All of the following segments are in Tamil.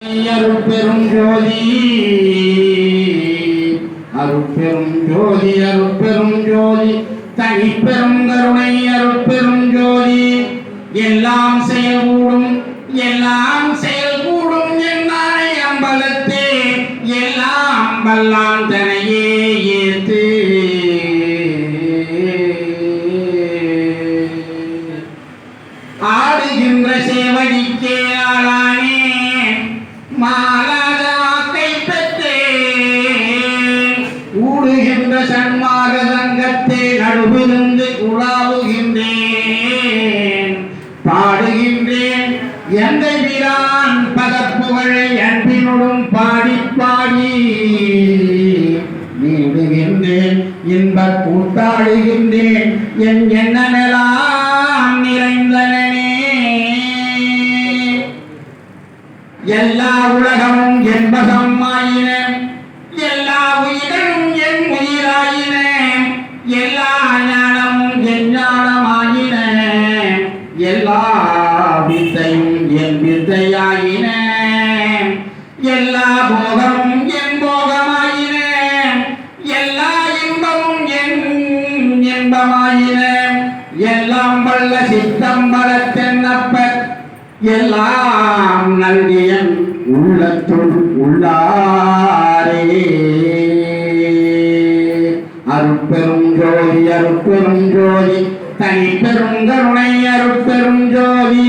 அருட்பெரும் ஜோதி அருட்பெரும் ஜோதி அருட்பெரும் ஜோதி தனிப்பெரும் கருணை அருட்பெரும் ஜோதி எல்லாம் செயல்கூடும் என்னானை அம்பலத்தே எல்லாம் வல்லான் தனையே ஏத்து ஆடுகின்ற சேவடிக்கே ஆளானே மாலாத வாக்கை பெற்றேன் ஊடுகின்ற சன்மாக சங்கத்தே நடுவிருந்து உலாவுகின்றேன் பாடுகின்றேன் எந்த வீரான் பதப்புகழை அன்பினுடன் பாடி பாடி நீடுகின்றேன் இன்பக் கூத்தாடுகின்றேன் என் எண்ணமெல்லாம் நிறைந்தனே எல்லா உலகமும் என்பதமாயின எல்லா உயிரும் என் உயிராயின எல்லா ஞானமும் என் ஞானமாயின எல்லா வித்தையும் என் வித்தையாயின எல்லா போகமும் என் போகமாயின எல்லா இன்பமும் என் இன்பமாயின எல்லாம் வல்ல சித்தம்பலத்தென்னப்ப எல்லாம் நல்கியன் உள்ளத்துள் உள்ளாரே அருட்பெரும் ஜோதி அருட்பெரும் ஜோதி தனிப்பெரும் கருணை அருட்பெரும் ஜோதி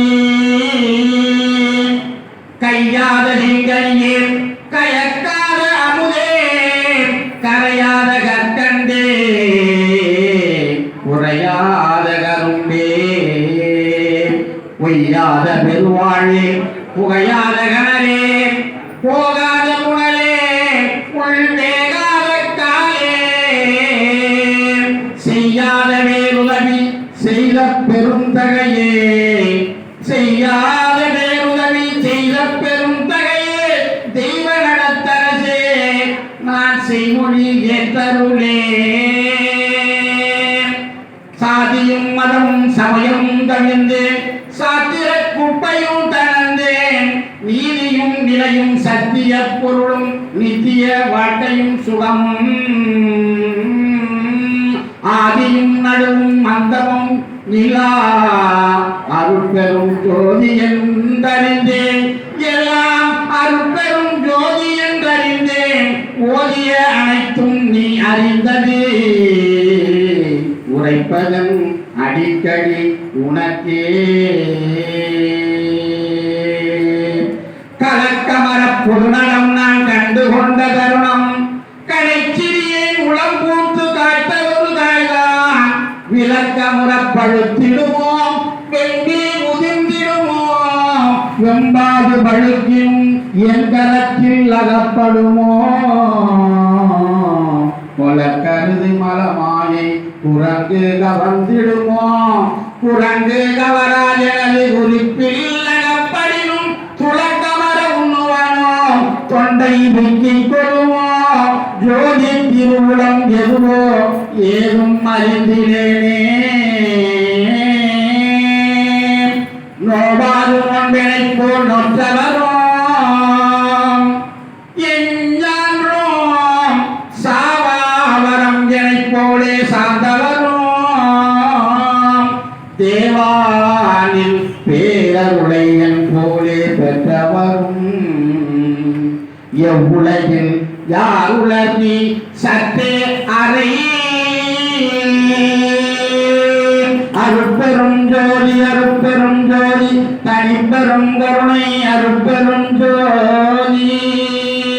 கையாத திங்கனியே கயக்காத அமுதே கரையாத கற்கண்டே குறையாத கரும்பே பொய்யாத பெருவாழே புகையாத கனலே போகாத புனலே உள்வேகாத காலே செய்யாத வேறுதவி செய்த பெருந்தகையே செய்யாத வேறுதவி செய்த பெருந்தகையே தெய்வ நடத்தரசே நான் செய்மொழி ஏற்றருளே சாதியும் மதமும் சமயமும் தவிர்ந்து சாத்திர குப்பையும் தனந்தேன் நீதியும் நிலையும் சத்திய பொருளும் நித்திய வாழ்க்கையும் சுகமும் ஆதியும் நடுவும் அந்தமும் நிலா அருட்பெரும் ஜோதி என்றறிந்தேன் எல்லாம் அருட்பெரும் ஜோதி என்றறிந்தேன் ஓதிய அனைத்தும் நீ அறிந்தது உரைப்பதன் அடிக்கடி உனக்கே கலக்கமர பொருணம் நான் கண்டு கொண்ட தருணம் கடைச்சிறியே உளம் பூத்து காட்ட ஒரு தாய்தான் விளக்கமுற பழுத்திடுவோம் வெண்டி உதிர்ந்திடுவோம் வெம்பாது பழுக்கினும் என் கரத்தில் அகப்படுமோ கொலக்கருது மலமாயை குரங்கு கவர்ந்திடுமோ குரங்கு கவராஜனது குறிப்பில் அகப்படினும் துளக்கமர உண்ணுவனோ தொண்டை விக்கிக் கொள்ளுமோ ஜோதி திருவுளம் எதுவோ ஏதும் அறிந்தினேனே நோபாது ஒன்றினை போல் நொற்றவரோ போலே சார்ந்தவரும் தேவானில் பேரருளையன் போலே பெற்றவரும் எவ்வுலகில் யார் உலகி சத்தே அறை அருட்பெரும் ஜோதி அருட்பெரும் ஜோதி தனிப்பெரும் கருணை அருட்பெரும் ஜோதி